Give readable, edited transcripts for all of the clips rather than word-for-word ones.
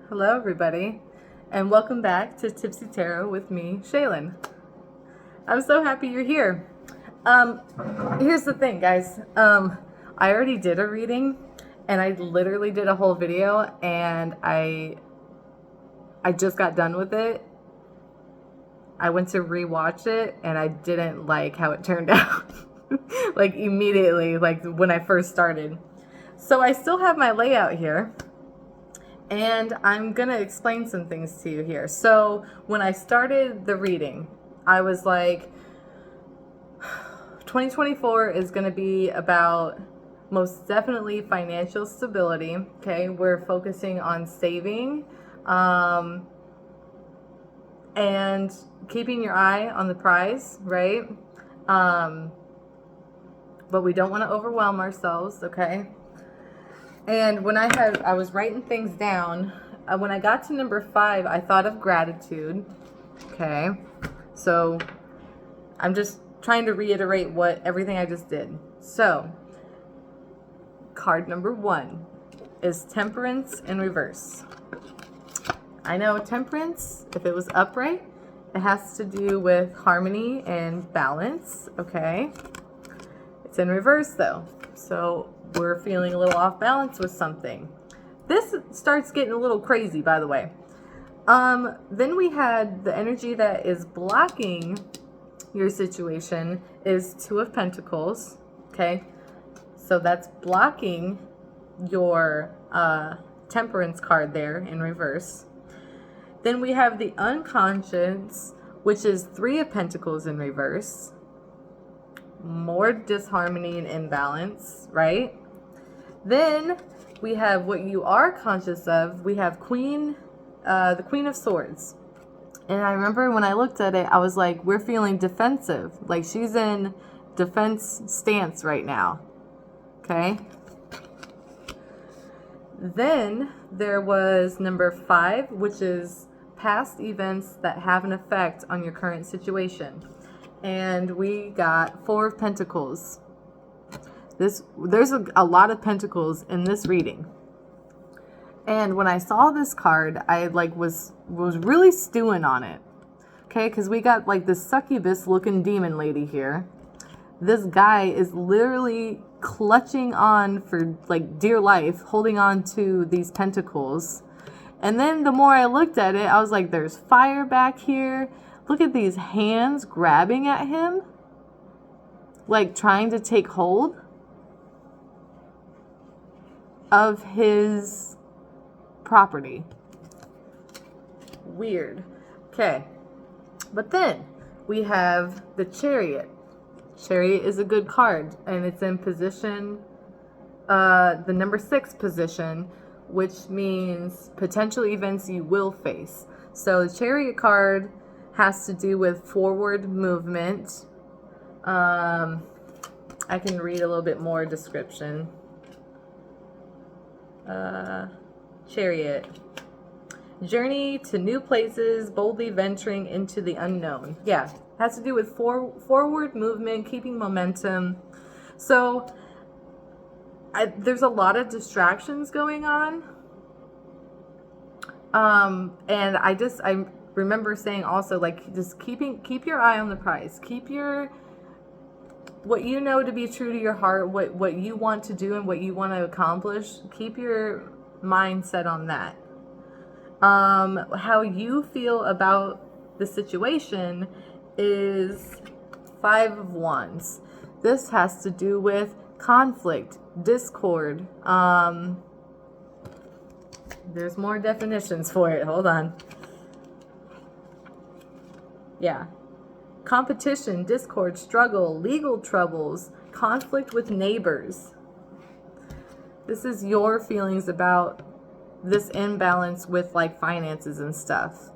Hello, everybody, and welcome back to Tipsytarot with me, Shaylin. I'm so happy you're here. Here's the thing, guys. I already did a reading, and I literally did a whole video, and I just got done with it. I went to rewatch it, and I didn't like how it turned out. Like immediately, like when I first started. So I still have my layout here. And I'm going to explain some things to you here. So when I started the reading, I was like, 2024 is going to be about most definitely financial stability. Okay, we're focusing on saving and keeping your eye on the prize, right? But we don't want to overwhelm ourselves, okay? And when I was writing things down, when I got to number 5, I thought of gratitude. Okay. So I'm just trying to reiterate everything I just did. So card number 1 is Temperance in reverse. I know Temperance, if it was upright, it has to do with harmony and balance. Okay. It's in reverse though. So we're feeling a little off balance with something. This starts getting a little crazy, by the way. Then we had the energy that is blocking your situation is 2 of Pentacles. Okay. So that's blocking your Temperance card there in reverse. Then we have the unconscious, which is 3 of Pentacles in reverse. More disharmony and imbalance, right? Then we have what you are conscious of. We have the Queen of Swords. And I remember when I looked at it, I was like, we're feeling defensive. Like she's in defense stance right now. Okay. Then there was number 5, which is past events that have an effect on your current situation. And we got 4 of Pentacles. There's a lot of Pentacles in this reading. And when I saw this card, I was really stewing on it. Okay, because we got like this succubus looking demon lady here. This guy is literally clutching on for like dear life, holding on to these pentacles. And then the more I looked at it, I was like, there's fire back here. Look at these hands grabbing at him, like trying to take hold of his property. Weird. Okay. But then we have the Chariot. Chariot is a good card, and it's in position, the number 6 position, which means potential events you will face. So the Chariot card has to do with forward movement. I can read a little bit more description. Chariot. Journey to new places, boldly venturing into the unknown. Yeah, has to do with forward movement, keeping momentum. So there's a lot of distractions going on. And I remember saying also, like, just keep your eye on the prize. Keep what you know to be true to your heart, what you want to do and what you want to accomplish. Keep your mind set on that. How you feel about the situation is 5 of Wands. This has to do with conflict, discord. There's more definitions for it. Hold on. Yeah. Competition, discord, struggle, legal troubles, conflict with neighbors. This is your feelings about this imbalance with like finances and stuff.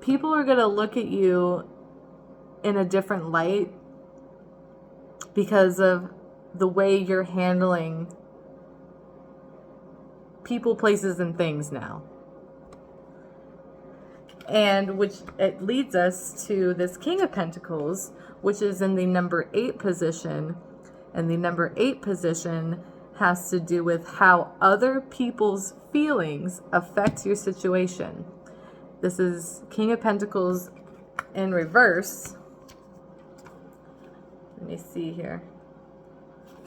People are going to look at you in a different light because of the way you're handling people, places, and things now. And which it leads us to this King of Pentacles, which is in the number 8 position. And the number 8 position has to do with how other people's feelings affect your situation. This is King of Pentacles in reverse. Let me see here.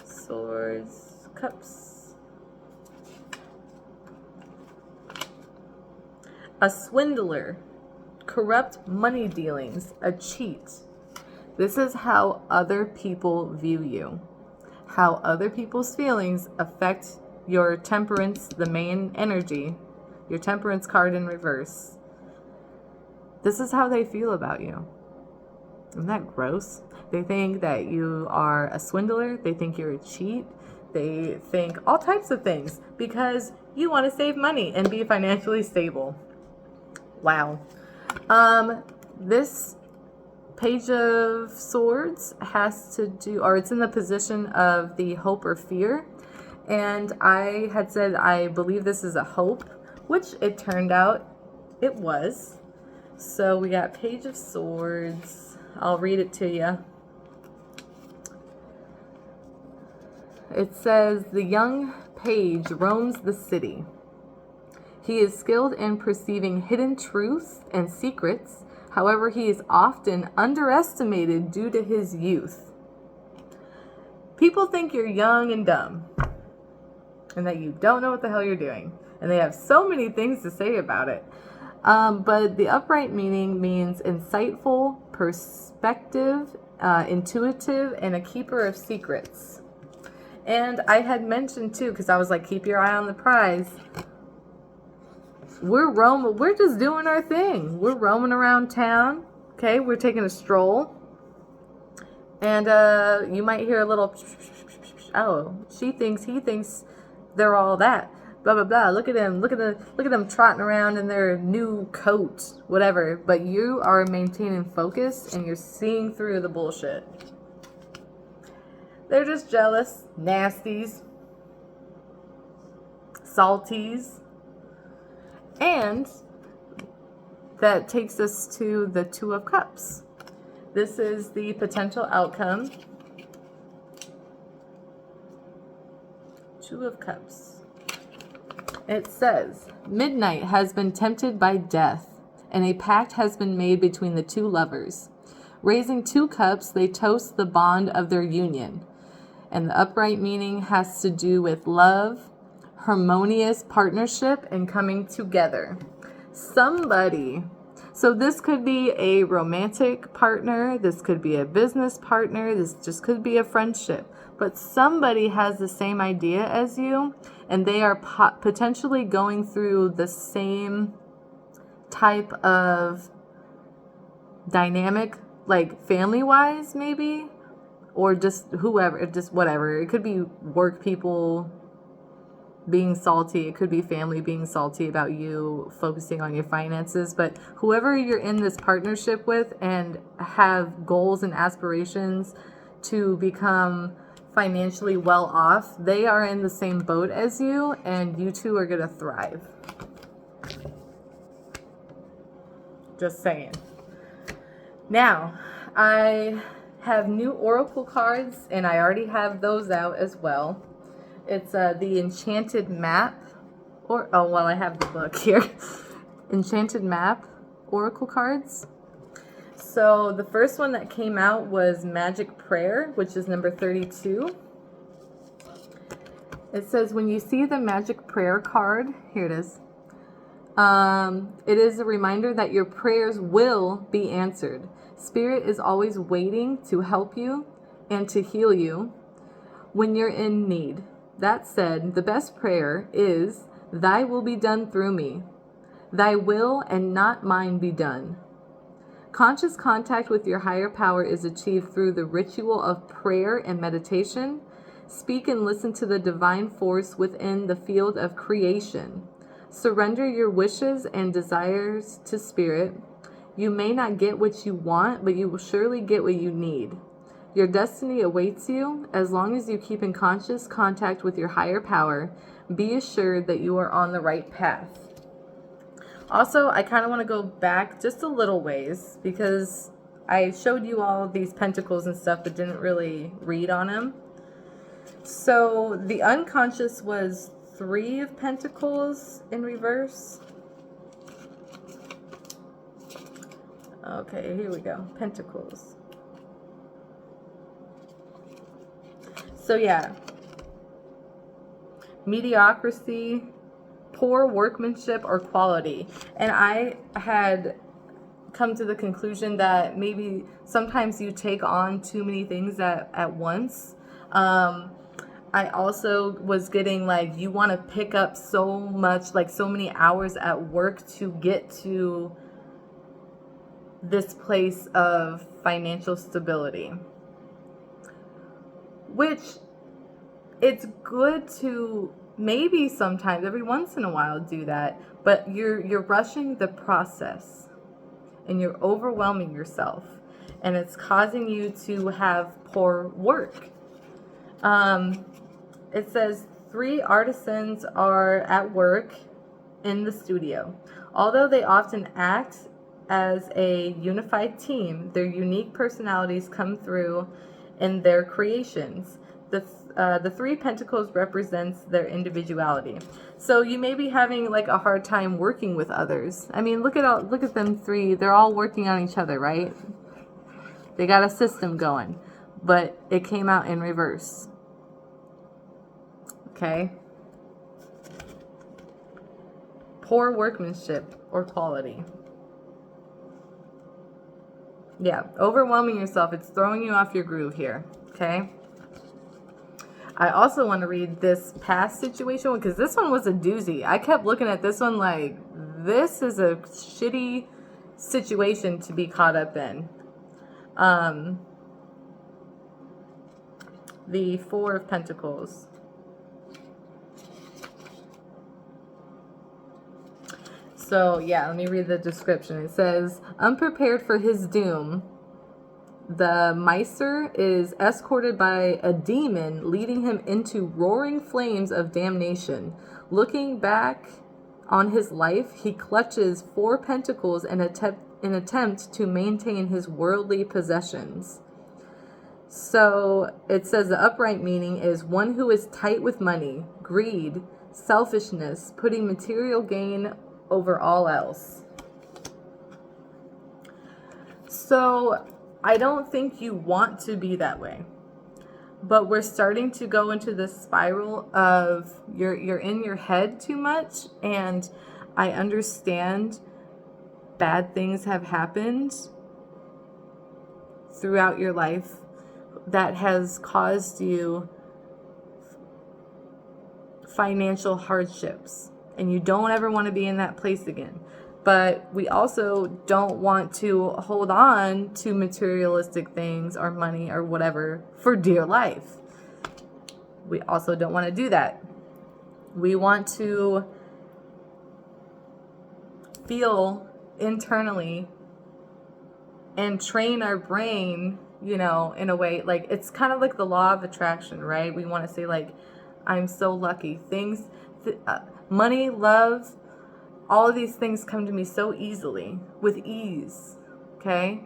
Swords, Cups. A swindler, corrupt money dealings, a cheat. This is how other people view you. How other people's feelings affect your temperance, the main energy, your temperance card in reverse. This is how they feel about you. Isn't that gross? They think that you are a swindler. They think you're a cheat. They think all types of things because you want to save money and be financially stable. Wow. This Page of Swords has to do, or it's in the position of the hope or fear. And I had said I believe this is a hope, which it turned out it was. So we got Page of Swords. I'll read it to you. It says, the young page roams the city. He is skilled in perceiving hidden truths and secrets. However, he is often underestimated due to his youth. People think you're young and dumb and that you don't know what the hell you're doing. And they have so many things to say about it. But the upright meaning means insightful, perspective, intuitive, and a keeper of secrets. And I had mentioned too, because I was like, keep your eye on the prize. We're just doing our thing. We're roaming around town. Okay, we're taking a stroll. And you might hear a little, oh, she thinks, he thinks they're all that. Blah, blah, blah. Look at them. Look at them trotting around in their new coat, whatever. But you are maintaining focus and you're seeing through the bullshit. They're just jealous, nasties, salties. And that takes us to the Two of Cups. This is the potential outcome. Two of Cups. It says, midnight has been tempted by death, and a pact has been made between the two lovers. Raising two cups, they toast the bond of their union. And the upright meaning has to do with love, harmonious partnership, and coming together. Somebody, so this could be a romantic partner, this could be a business partner, this just could be a friendship, but somebody has the same idea as you, and they are potentially going through the same type of dynamic, like family-wise maybe, or just whoever, just whatever. It could be work people being salty. It could be family being salty about you focusing on your finances. But whoever you're in this partnership with and have goals and aspirations to become financially well off, they are in the same boat as you, and you two are going to thrive. Just saying. Now, I have new oracle cards, and I already have those out as well. It's the Enchanted Map, I have the book here. Enchanted Map oracle cards. So the first one that came out was Magic Prayer, which is number 32. It says, when you see the Magic Prayer card, here it is. It is a reminder that your prayers will be answered. Spirit is always waiting to help you and to heal you when you're in need. That said, the best prayer is, thy will be done through me. Thy will and not mine be done. Conscious contact with your higher power is achieved through the ritual of prayer and meditation. Speak and listen to the divine force within the field of creation. Surrender your wishes and desires to Spirit. You may not get what you want, but you will surely get what you need. Your destiny awaits you. As long as you keep in conscious contact with your higher power, be assured that you are on the right path. Also, I kind of want to go back just a little ways because I showed you all these pentacles and stuff but didn't really read on them. So the unconscious was 3 of Pentacles in reverse. Okay, here we go. Pentacles. So yeah. Mediocrity, poor workmanship, or quality. And I had come to the conclusion that maybe sometimes you take on too many things at once. I also was getting like, you want to pick up so much, like so many hours at work to get to this place of financial stability, which it's good to maybe sometimes, every once in a while, do that, but you're rushing the process and you're overwhelming yourself, and it's causing you to have poor work. It says 3 artisans are at work in the studio. Although they often act as a unified team, their unique personalities come through in their creations. The 3 pentacles represents their individuality. So you may be having like a hard time working with others. I mean, look at them 3. They're all working on each other, right? They got a system going, but it came out in reverse. Okay. Poor workmanship or quality. Yeah, overwhelming yourself. It's throwing you off your groove here. Okay. I also want to read this past situation because this one was a doozy. I kept looking at this one like, this is a shitty situation to be caught up in. The 4 of Pentacles. So yeah, let me read the description. It says, unprepared for his doom, the miser is escorted by a demon, leading him into roaring flames of damnation. Looking back on his life, he clutches 4 pentacles in an attempt to maintain his worldly possessions. So it says the upright meaning is one who is tight with money, greed, selfishness, putting material gain over all else. So I don't think you want to be that way, but we're starting to go into this spiral of you're in your head too much. And I understand bad things have happened throughout your life that has caused you financial hardships, and you don't ever want to be in that place again. But we also don't want to hold on to materialistic things or money or whatever for dear life. We also don't want to do that. We want to feel internally and train our brain, in a way, like it's kind of like the law of attraction, right? We want to say like, I'm so lucky. Money, love, all of these things come to me so easily, with ease, okay?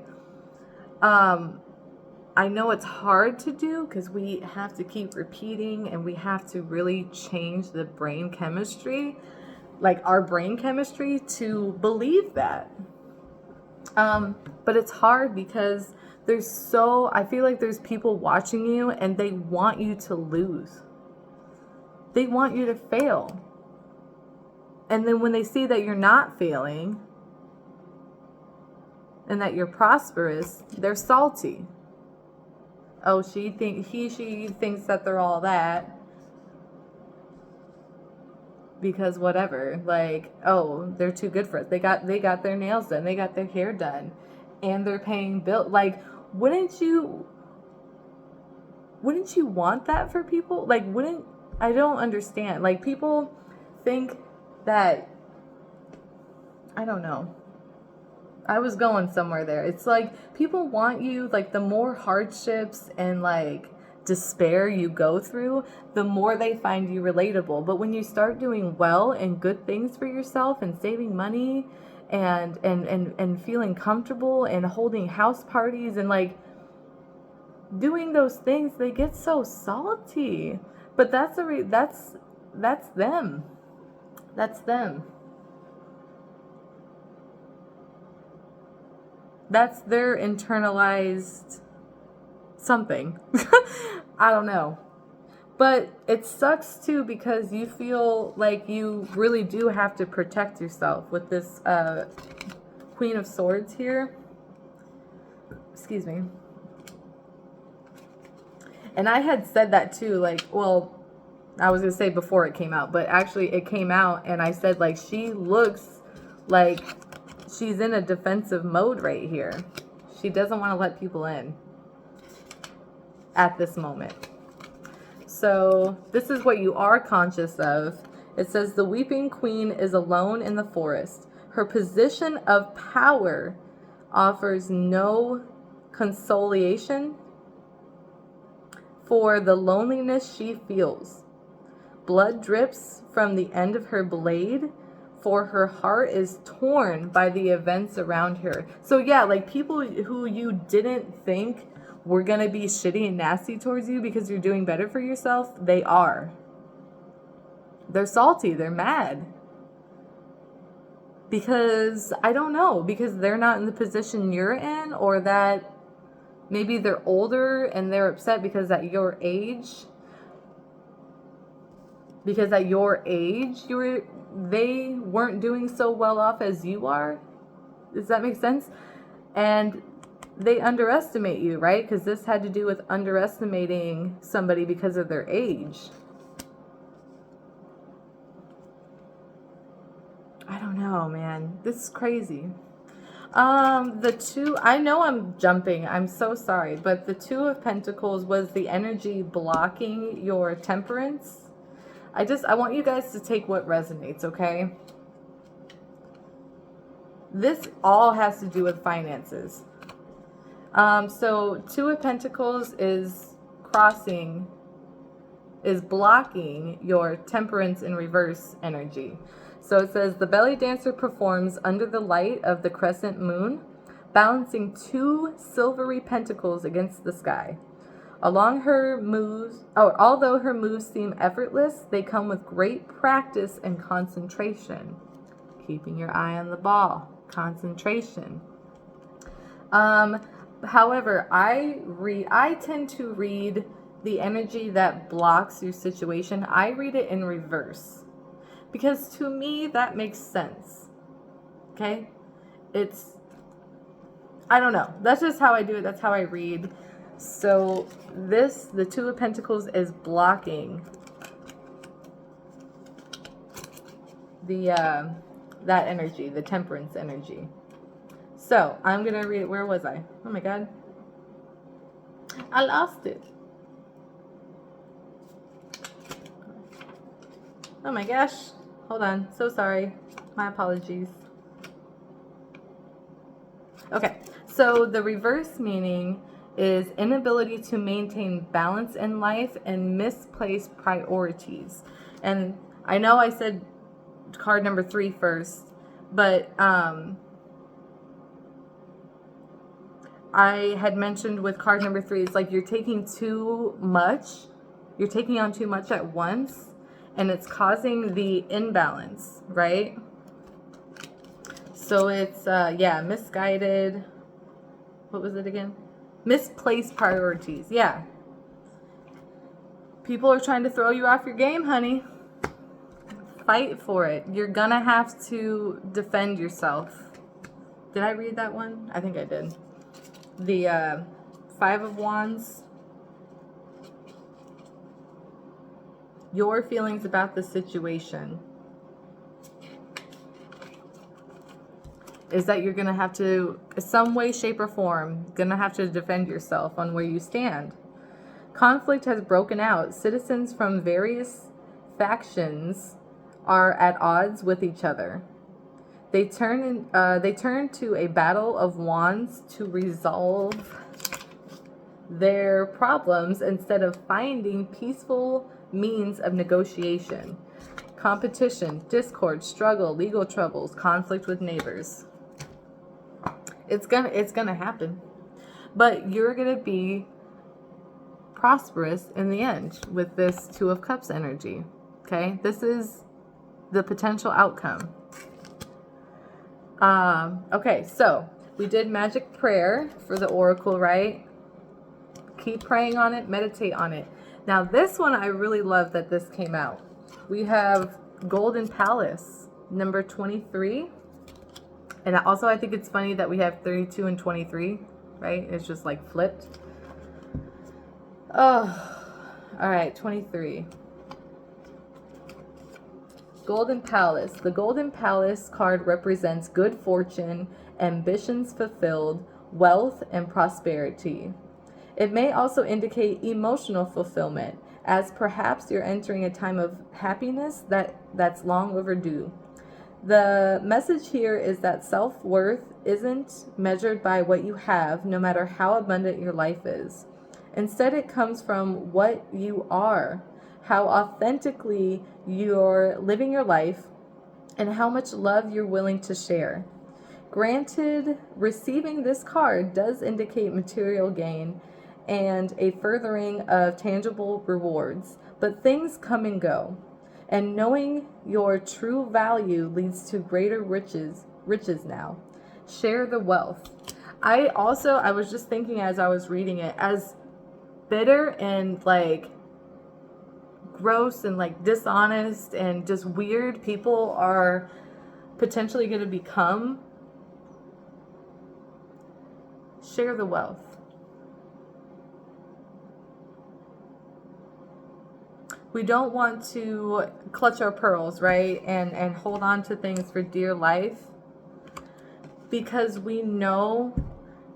I know it's hard to do because we have to keep repeating and we have to really change the brain chemistry, like our brain chemistry, to believe that. But it's hard because I feel like there's people watching you and they want you to lose. They want you to fail. And then when they see that you're not failing and that you're prosperous, they're salty. Oh, she thinks that they're all that. Because whatever, like, oh, they're too good for us. They got their nails done, they got their hair done, and they're paying bills. Like, wouldn't you want that for people? Like, I don't understand. Like, people think that, I don't know. I was going somewhere there. It's like people want you, like the more hardships and like despair you go through, the more they find you relatable. But when you start doing well and good things for yourself and saving money and feeling comfortable and holding house parties and like, doing those things, they get so salty. But that's them. That's them. That's their internalized something. I don't know. But it sucks too, because you feel like you really do have to protect yourself with this Queen of Swords here. Excuse me. And I had said that too, like, well, I was going to say before it came out, but actually it came out, and I said, like, she looks like she's in a defensive mode right here. She doesn't want to let people in at this moment. So this is what you are conscious of. It says the Weeping Queen is alone in the forest. Her position of power offers no consolation for the loneliness she feels. Blood drips from the end of her blade, for her heart is torn by the events around her. So yeah, like people who you didn't think were going to be shitty and nasty towards you because you're doing better for yourself, they are. They're salty, they're mad. Because, I don't know, because they're not in the position you're in, or that maybe they're older and they're upset because at your age, they weren't doing so well off as you are. Does that make sense? And they underestimate you, right? Because this had to do with underestimating somebody because of their age. I don't know, man. This is crazy. The two, I know I'm jumping. I'm so sorry. But the Two of Pentacles was the energy blocking your temperance. I want you guys to take what resonates, okay? This all has to do with finances. So Two of Pentacles is blocking your temperance in reverse energy. So it says the belly dancer performs under the light of the crescent moon, balancing two silvery pentacles against the sky. Although her moves seem effortless, they come with great practice and concentration. Keeping your eye on the ball. Concentration. However, I tend to read the energy that blocks your situation. I read it in reverse. Because to me, that makes sense. Okay? I don't know. That's just how I do it. That's how I read. So the Two of Pentacles is blocking that energy, the temperance energy. So I'm going to read, where was I? Oh my God. I lost it. Oh my gosh. Hold on. So sorry. My apologies. Okay. So the reverse meaning is inability to maintain balance in life and misplaced priorities. And I know I said card number 3 first, but I had mentioned with card number 3, it's like you're taking too much. You're taking on too much at once, and it's causing the imbalance, right? So it's, misguided. What was it again? Misplaced priorities. Yeah. People are trying to throw you off your game, honey. Fight for it. You're gonna have to defend yourself. Did I read that one? I think I did. The 5 of Wands. Your feelings about the situation is that you're going to have to, some way, shape, or form, going to have to defend yourself on where you stand. Conflict has broken out. Citizens from various factions are at odds with each other. They turn to a battle of wands to resolve their problems instead of finding peaceful means of negotiation. Competition, discord, struggle, legal troubles, conflict with neighbors. It's gonna happen. But you're gonna be prosperous in the end with this Two of Cups energy. Okay, this is the potential outcome. Okay, so we did magic prayer for the oracle, right? Keep praying on it, meditate on it. Now this one, I really love that this came out. We have Golden Palace, number 23. And also I think it's funny that we have 32 and 23, right? It's just like flipped. Oh, all right, 23. Golden Palace. The Golden Palace card represents good fortune, ambitions fulfilled, wealth, and prosperity. It may also indicate emotional fulfillment, as perhaps you're entering a time of happiness that's long overdue. The message here is that self-worth isn't measured by what you have, no matter how abundant your life is. Instead, it comes from what you are, how authentically you're living your life, and how much love you're willing to share. Granted, receiving this card does indicate material gain and a furthering of tangible rewards, but things come and go. And knowing your true value leads to greater riches now. Share the wealth. I was just thinking as I was reading it, as bitter and like gross and like dishonest and just weird people are potentially going to become, share the wealth. We don't want to clutch our pearls, right? And hold on to things for dear life, because we know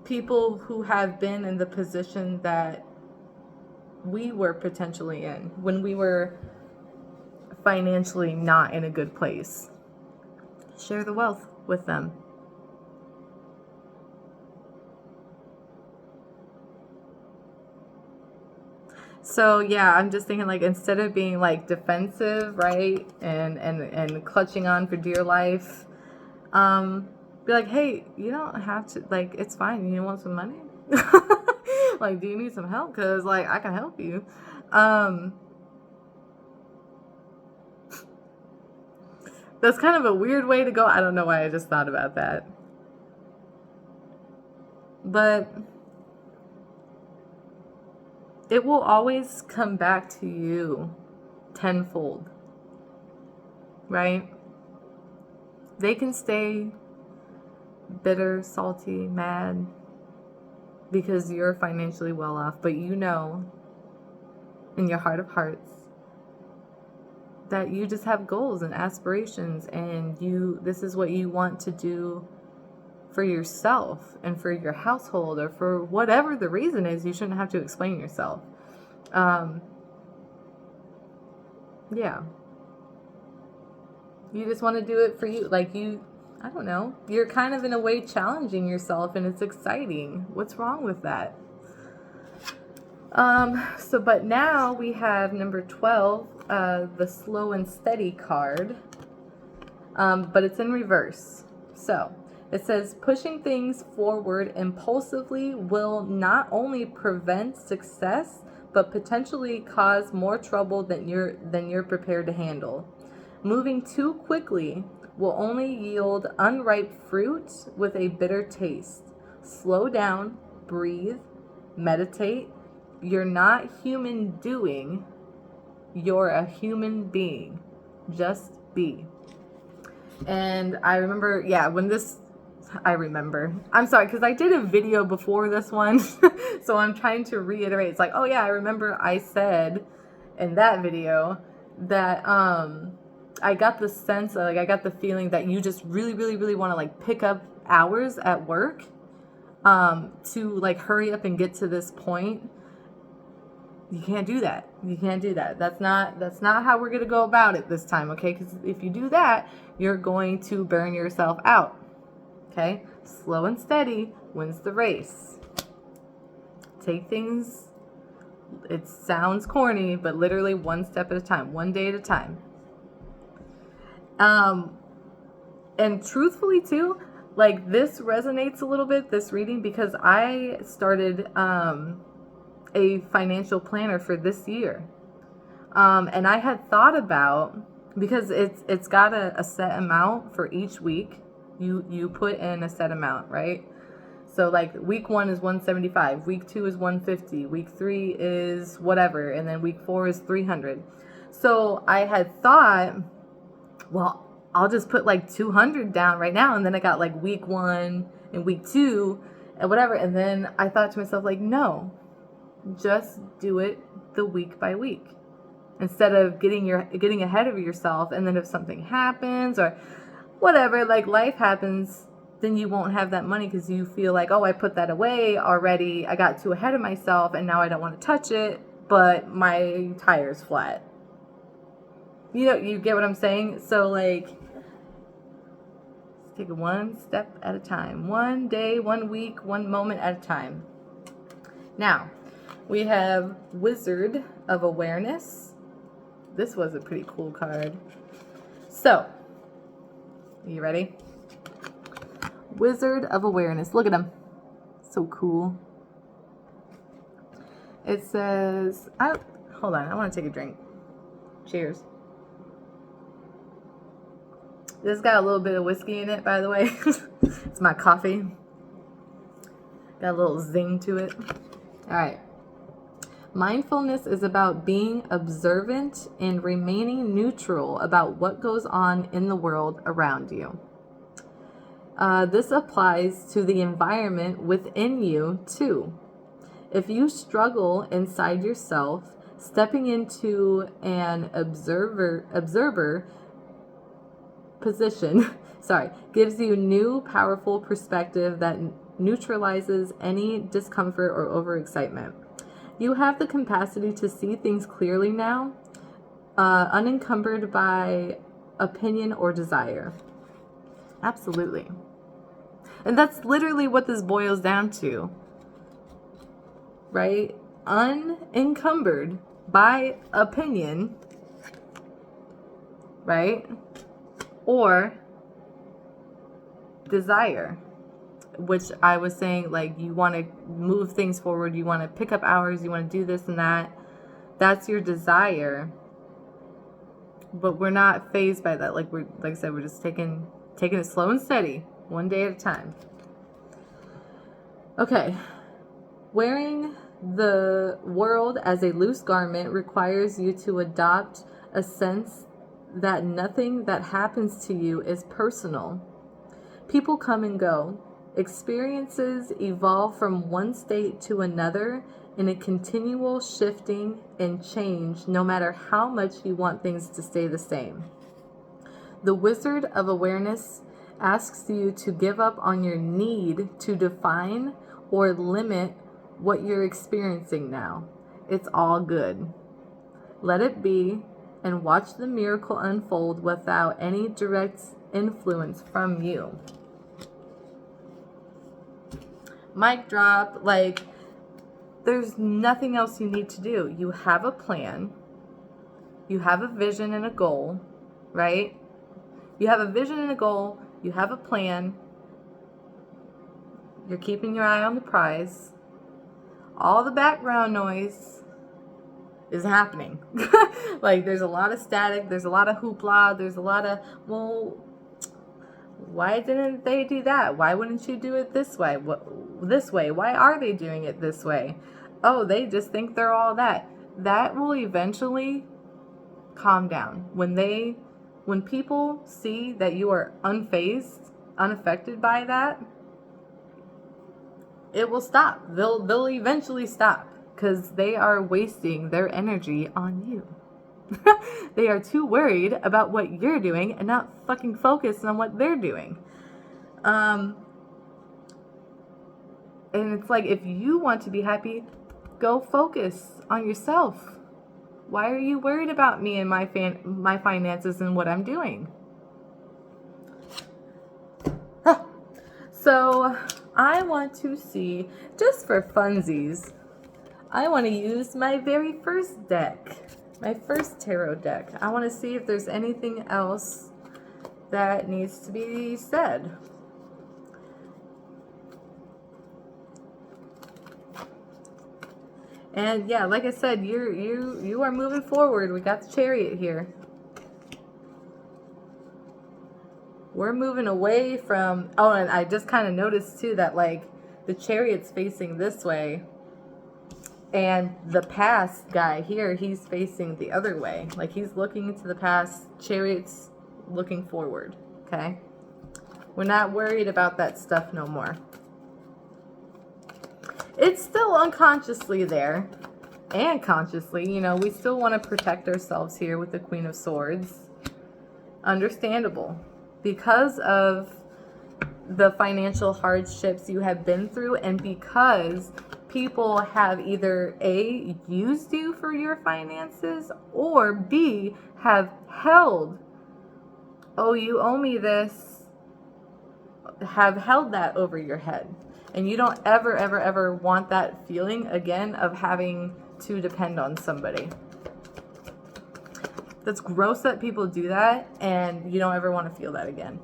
people who have been in the position that we were potentially in when we were financially not in a good place. Share the wealth with them. So yeah, I'm just thinking, like, instead of being like defensive, right, and clutching on for dear life, be like, hey, you don't have to, like, it's fine. You want some money? Like, do you need some help? Because like I can help you. That's kind of a weird way to go. I don't know why I just thought about that, but it will always come back to you tenfold, right? They can stay bitter, salty, mad because you're financially well off, but you know in your heart of hearts that you just have goals and aspirations, and this is what you want to do for yourself and for your household, or for whatever the reason is. You shouldn't have to explain yourself. Yeah. You just want to do it for you. Like, I don't know. You're kind of in a way challenging yourself, and it's exciting. What's wrong with that? But now we have number 12, the slow and steady card. But it's in reverse. So it says pushing things forward impulsively will not only prevent success, but potentially cause more trouble than you're prepared to handle. Moving too quickly will only yield unripe fruit with a bitter taste. Slow down, breathe, meditate. You're not human doing, you're a human being. Just be. And I remember, I'm sorry, because I did a video before this one, so I'm trying to reiterate. It's like, oh yeah, I remember I said in that video that I got the sense, like, I got the feeling that you just really, really, really want to like pick up hours at work to like hurry up and get to this point. You can't do that. You can't do that. That's not how we're going to go about it this time, okay? Because if you do that, you're going to burn yourself out, okay? Slow and steady wins the race. Take things, it sounds corny, but literally one step at a time, one day at a time. And truthfully too, like, this resonates a little bit, this reading, because I started a financial planner for this year. And I had thought about, because it's got a set amount for each week. You put in a set amount, right? So like week 1 is 175, week 2 is 150, week 3 is whatever, and then week 4 is 300. So I had thought, well, I'll just put like 200 down right now, and then I got like week 1 and week 2 and whatever. And then I thought to myself, like, no, just do it the week by week, instead of getting ahead of yourself. And then if something happens or whatever, like life happens, then you won't have that money because you feel like, oh, I put that away already. I got too ahead of myself and now I don't want to touch it, but my tire's flat. You know, you get what I'm saying? So like, take it one step at a time, one day, 1 week, 1 moment at a time. Now, we have Wizard of Awareness. This was a pretty cool card. So, are you ready? Wizard of Awareness. Look at him. So cool. It says, hold on, I want to take a drink. Cheers. This got a little bit of whiskey in it, by the way. It's my coffee. Got a little zing to it. All right. Mindfulness is about being observant and remaining neutral about what goes on in the world around you. This applies to the environment within you, too. If you struggle inside yourself, stepping into an observer position gives you new, powerful perspective that neutralizes any discomfort or overexcitement. You have the capacity to see things clearly now, unencumbered by opinion or desire. Absolutely. And that's literally what this boils down to, right? Unencumbered by opinion, right? Or desire, which I was saying, like, you want to move things forward, you want to pick up hours, you want to do this and that. That's your desire. But we're not fazed by that. Like I said, we're just taking it slow and steady, one day at a time. Okay. Wearing the world as a loose garment requires you to adopt a sense that nothing that happens to you is personal. People come and go. Experiences evolve from one state to another in a continual shifting and change, no matter how much you want things to stay the same. The Wizard of Awareness asks you to give up on your need to define or limit what you're experiencing now. It's all good. Let it be and watch the miracle unfold without any direct influence from you. Mic drop. Like, there's nothing else you need to do. You have a plan. You have a vision and a goal, right? You have a vision and a goal. You have a plan. You're keeping your eye on the prize. All the background noise is happening. Like, there's a lot of static. There's a lot of hoopla. There's a lot of, well, why didn't they do that? Why wouldn't you do it this way? This way? Why are they doing it this way? Oh, they just think they're all that. That will eventually calm down. When people see that you are unfazed, unaffected by that, it will stop. They'll eventually stop because they are wasting their energy on you. They are too worried about what you're doing and not fucking focused on what they're doing. And it's like, if you want to be happy, go focus on yourself. Why are you worried about me and my finances and what I'm doing? So I want to see, just for funsies, I want to use my very first deck. My first tarot deck. I want to see if there's anything else that needs to be said. And yeah, like I said, you are moving forward. We got the Chariot here. We're moving away from, oh, and I just kind of noticed too that like the Chariot's facing this way, and the past guy here, he's facing the other way. Like he's looking into the past, Chariot's looking forward, okay? We're not worried about that stuff no more. It's still unconsciously there, and consciously, you know, we still want to protect ourselves here with the Queen of Swords. Understandable. Because of the financial hardships you have been through, and because people have either A, used you for your finances, or B, have held, oh, you owe me this, have held that over your head. And you don't ever, ever, ever want that feeling again of having to depend on somebody. That's gross that people do that, and you don't ever want to feel that again.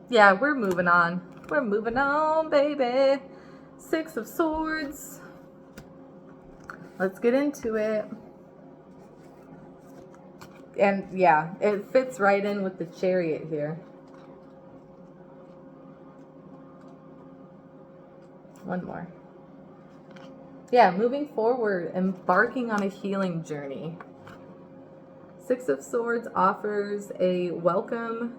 Yeah, we're moving on. We're moving on, baby. 6 of Swords. Let's get into it. And yeah, it fits right in with the Chariot here. One more. Yeah, moving forward, embarking on a healing journey. 6 of Swords offers a welcome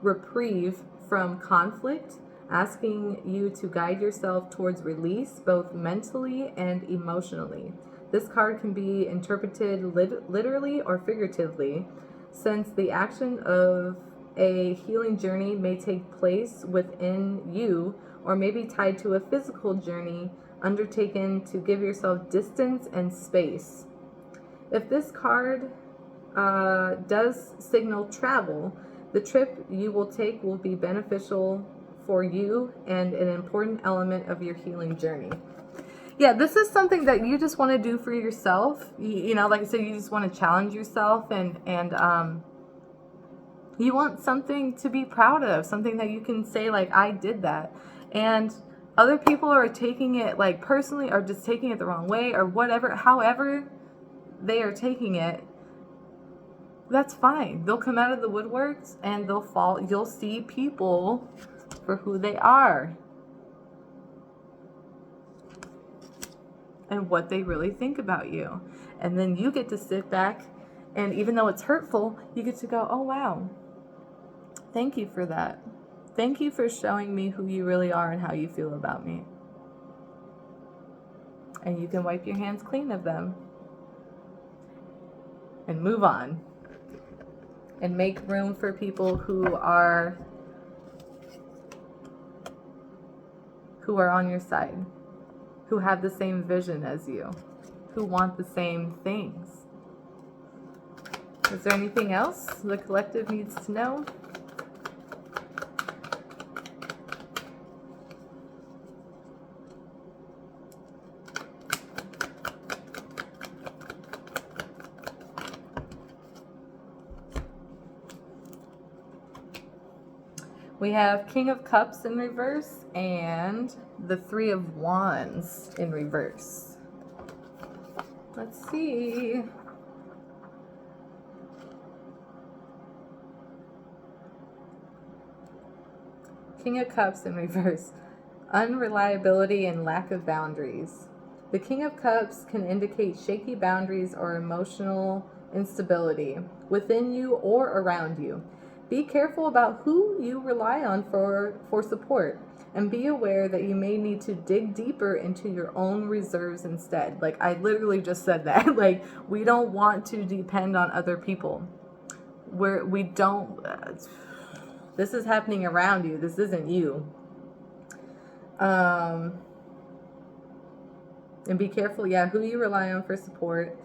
reprieve from conflict, asking you to guide yourself towards release, both mentally and emotionally. This card can be interpreted literally or figuratively, since the action of a healing journey may take place within you, or may be tied to a physical journey undertaken to give yourself distance and space. If this card does signal travel, the trip you will take will be beneficial for you and an important element of your healing journey. Yeah, this is something that you just want to do for yourself. You know, like I said, you just want to challenge yourself, and you want something to be proud of, something that you can say like, I did that. And other people are taking it like personally, or just taking it the wrong way, or whatever, however they are taking it. That's fine. They'll come out of the woodworks and they'll fall. You'll see people for who they are and what they really think about you. And then you get to sit back, and even though it's hurtful, you get to go, oh wow, thank you for that. Thank you for showing me who you really are and how you feel about me. And you can wipe your hands clean of them and move on. And make room for people who are on your side, who have the same vision as you, who want the same things. Is there anything else the collective needs to know? We have King of Cups in reverse and the 3 of Wands in reverse. Let's see. King of Cups in reverse. Unreliability and lack of boundaries. The King of Cups can indicate shaky boundaries or emotional instability within you or around you. Be careful about who you rely on for support, and be aware that you may need to dig deeper into your own reserves instead. Like, I literally just said that. Like, we don't want to depend on other people. We don't, this is happening around you. This isn't you. And be careful, who you rely on for support.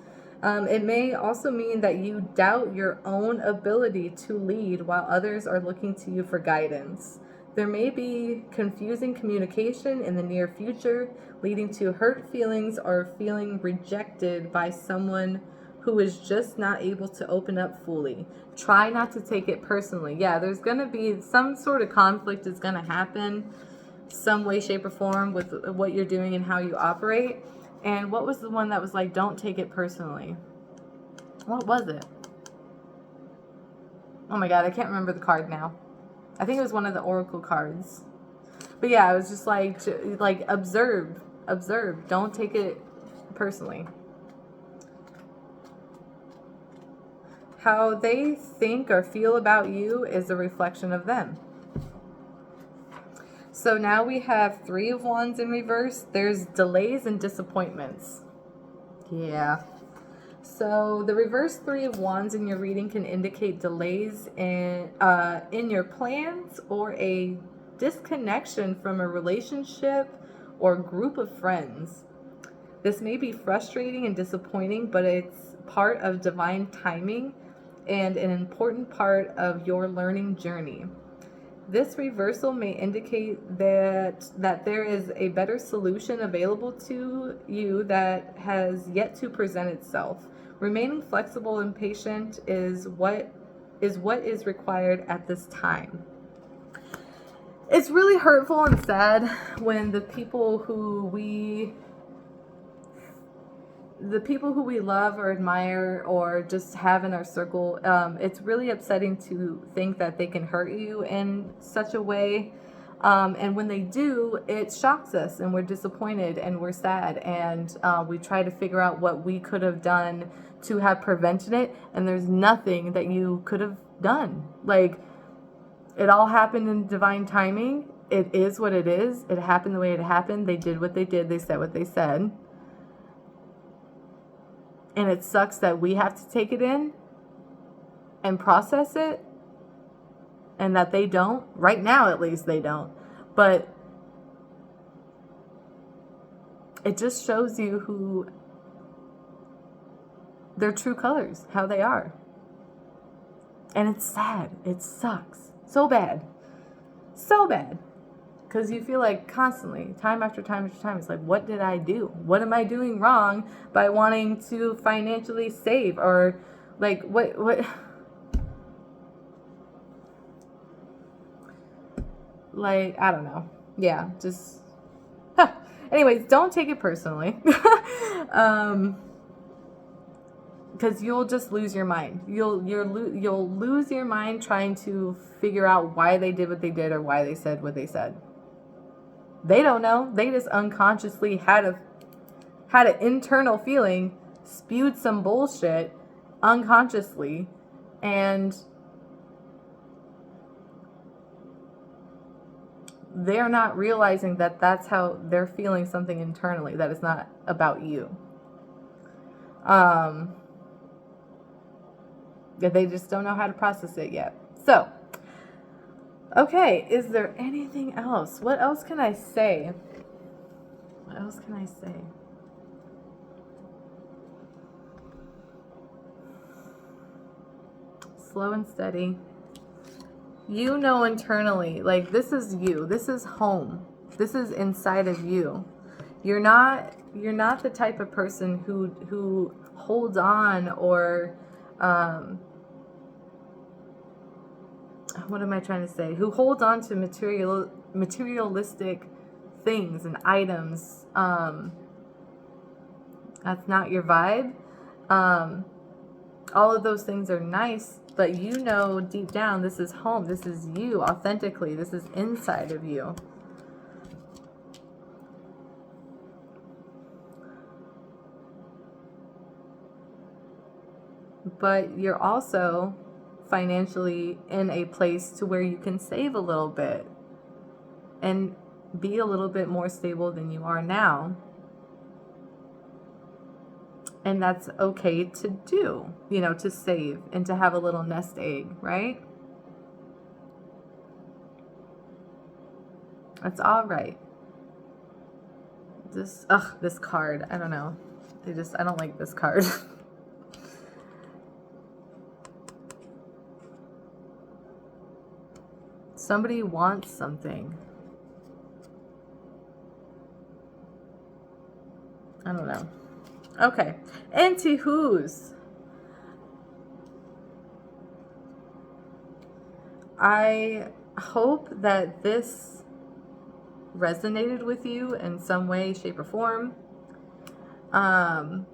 It may also mean that you doubt your own ability to lead while others are looking to you for guidance. There may be confusing communication in the near future, leading to hurt feelings or feeling rejected by someone who is just not able to open up fully. Try not to take it personally. Yeah, there's going to be some sort of conflict is going to happen some way, shape, or form with what you're doing and how you operate. And what was the one that was like, don't take it personally? What was it? Oh my God, I can't remember the card now. I think it was one of the oracle cards. But yeah, it was just like observe. Don't take it personally. How they think or feel about you is a reflection of them. So now we have 3 of Wands in reverse. There's delays and disappointments. Yeah. So the reverse 3 of Wands in your reading can indicate delays in your plans or a disconnection from a relationship or group of friends. This may be frustrating and disappointing, but it's part of divine timing and an important part of your learning journey. This reversal may indicate that there is a better solution available to you that has yet to present itself. Remaining flexible and patient is what is required at this time. It's really hurtful and sad when the people who we love or admire or just have in our circle, it's really upsetting to think that they can hurt you in such a way. And when they do, it shocks us and we're disappointed and we're sad. And we try to figure out what we could have done to have prevented it. And there's nothing that you could have done. Like, it all happened in divine timing. It is what it is. It happened the way it happened. They did what they did. They said what they said. And it sucks that we have to take it in and process it, and that they don't. Right now, at least, they don't. But it just shows you who their true colors, how they are. And it's sad. It sucks. So bad. So bad. Because you feel like constantly, time after time after time, it's like, what did I do? What am I doing wrong by wanting to financially save? Or like, what? Like, I don't know. Yeah, just, anyways, don't take it personally. Because you'll just lose your mind. You'll lose your mind trying to figure out why they did what they did or why they said what they said. They don't know. They just unconsciously had an internal feeling, spewed some bullshit unconsciously, and they're not realizing that that's how they're feeling something internally, that it's not about you. That they just don't know how to process it yet. So, okay, is there anything else? What else can I say? What else can I say? Slow and steady. You know internally, like, this is you. This is home. This is inside of you. You're not the type of person who holds on or what am I trying to say? Who holds on to materialistic things and items. That's not your vibe. All of those things are nice, but you know deep down this is home. This is you authentically. This is inside of you. But you're also financially in a place to where you can save a little bit and be a little bit more stable than you are now. And that's okay to do, to save and to have a little nest egg, right? That's all right. This card, I don't know. I don't like this card. Somebody wants something. I don't know. Okay. Anti-who's. I hope that this resonated with you in some way, shape, or form. My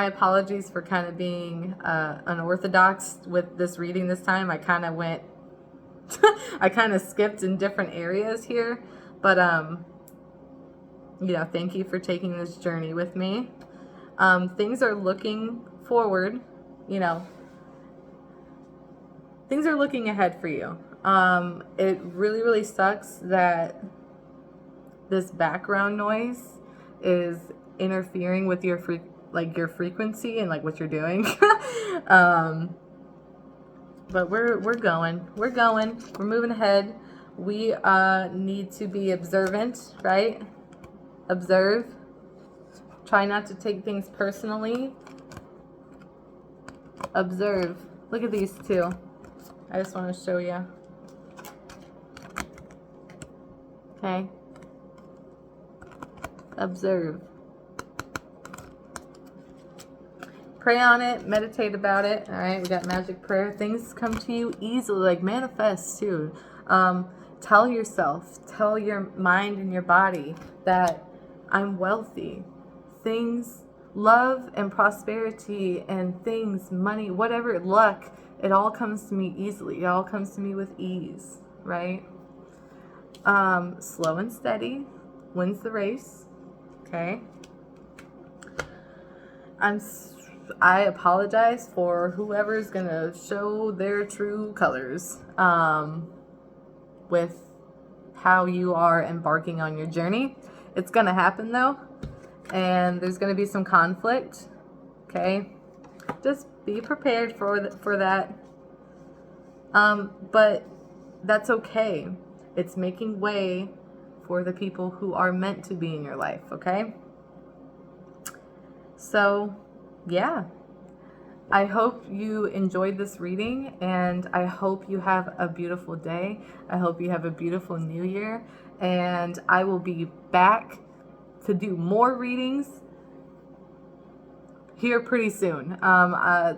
apologies for kind of being unorthodox with this reading this time. I kind of went, I kind of skipped in different areas here, but thank you for taking this journey with me. Things are looking forward, things are looking ahead for you. It really, really sucks that this background noise is interfering with your frequency and like what you're doing. But we're moving ahead. We need to be observant, right? Observe. Try not to take things personally. Observe. Look at these two. I just want to show you. Okay. Observe. Pray on it, meditate about it. All right, we got magic prayer. Things come to you easily, like manifest too. Tell yourself, tell your mind and your body that I'm wealthy. Things, love and prosperity and things, money, whatever, luck, it all comes to me easily. It all comes to me with ease, right? Slow and steady wins the race. Okay. I apologize for whoever's gonna show their true colors with how you are embarking on your journey. It's gonna happen though, and there's gonna be some conflict. Okay, just be prepared for that. But that's okay. It's making way for the people who are meant to be in your life. Okay. So, yeah, I hope you enjoyed this reading, and I hope you have a beautiful day. I hope you have a beautiful new year, and I will be back to do more readings here pretty soon. I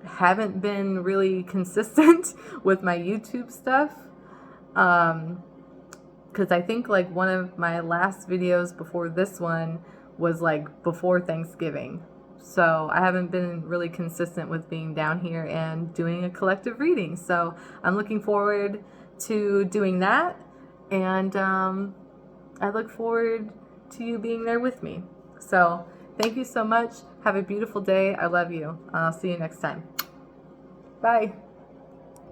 haven't been really consistent with my YouTube stuff. Because I think like one of my last videos before this one was like before Thanksgiving. So I haven't been really consistent with being down here and doing a collective reading. So I'm looking forward to doing that. And I look forward to you being there with me. So thank you so much. Have a beautiful day. I love you. I'll see you next time. Bye.